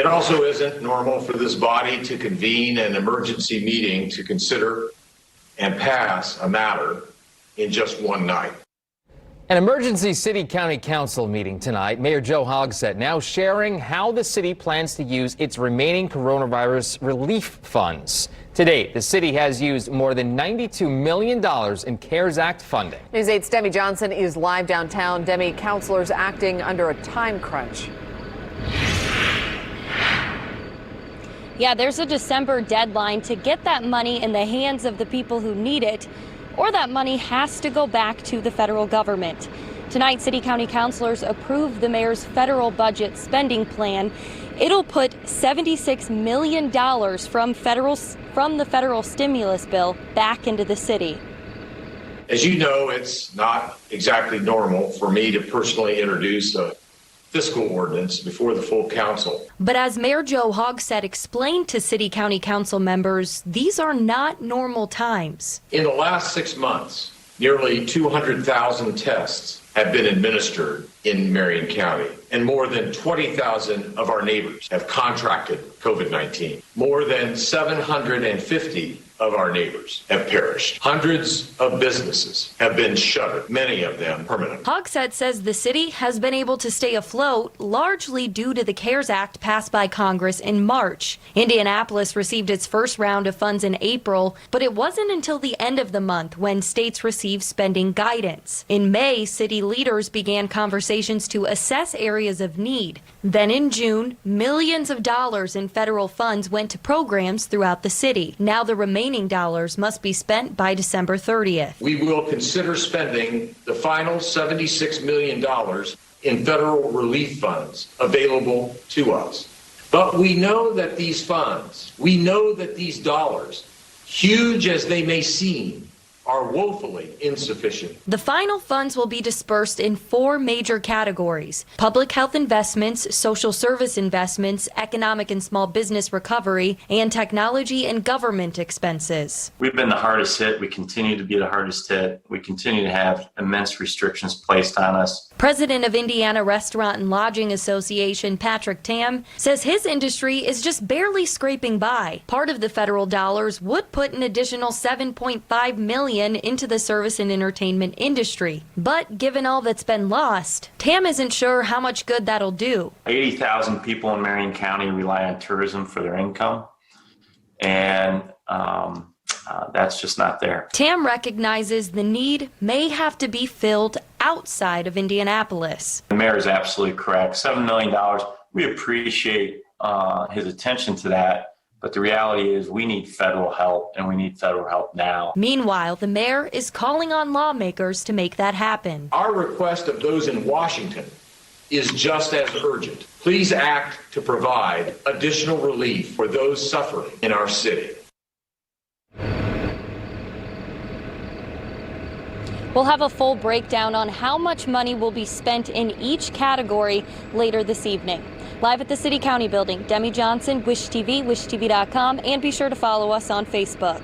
It also isn't normal for this body to convene an emergency meeting to consider and pass a matter in just one night. An emergency city county council meeting tonight. Mayor Joe Hogsett now sharing how the city plans to use its remaining coronavirus relief funds. To date, the city has used more than $92 million in CARES Act funding. News 8's Demi Johnson is live downtown. Demi, councilors acting under a time crunch. Yeah, there's a December deadline to get that money in the hands of the people who need it, or that money has to go back to the federal government. Tonight, city county councilors approved the mayor's federal budget spending plan. It'll put $76 million from the federal stimulus bill back into the city. As you know, it's not exactly normal for me to personally introduce a fiscal ordinance before the full council. But as Mayor Joe Hogsett explained to city county council members, these are not normal times. In the last 6 months, nearly 200,000 tests have been administered in Marion County, and more than 20,000 of our neighbors have contracted COVID-19. More than 750 of our neighbors have perished. Hundreds of businesses have been shuttered, many of them permanently. Hogsett says the city has been able to stay afloat largely due to the CARES Act passed by Congress in March. Indianapolis received its first round of funds in April, but it wasn't until the end of the month when states received spending guidance. In May, city leaders began conversations to assess areas of need. Then in June, millions of dollars in federal funds went to programs throughout the city. Now the remaining dollars must be spent by December 30th. We will consider spending the final $76 million in federal relief funds available to us. But we know that these funds, these dollars, huge as they may seem, are woefully insufficient. The final funds will be dispersed in 4 major categories: public health investments, social service investments, economic and small business recovery, and technology and government expenses. We've been the hardest hit. We continue to be the hardest hit. We continue to have immense restrictions placed on us. President of Indiana Restaurant and Lodging Association, Patrick Tam, says his industry is just barely scraping by. Part of the federal dollars would put an additional $7.5 million into the service and entertainment industry. But given all that's been lost, Tam isn't sure how much good that'll do. 80,000 people in Marion County rely on tourism for their income, and that's just not there. Tam recognizes the need may have to be filled outside of Indianapolis. The mayor is absolutely correct. $7 million, we appreciate his attention to that. But the reality is we need federal help, and we need federal help now. Meanwhile, the mayor is calling on lawmakers to make that happen. Our request of those in Washington is just as urgent. Please act to provide additional relief for those suffering in our city. We'll have a full breakdown on how much money will be spent in each category later this evening. Live at the City County Building, Demi Johnson, Wish TV, wishtv.com, and be sure to follow us on Facebook.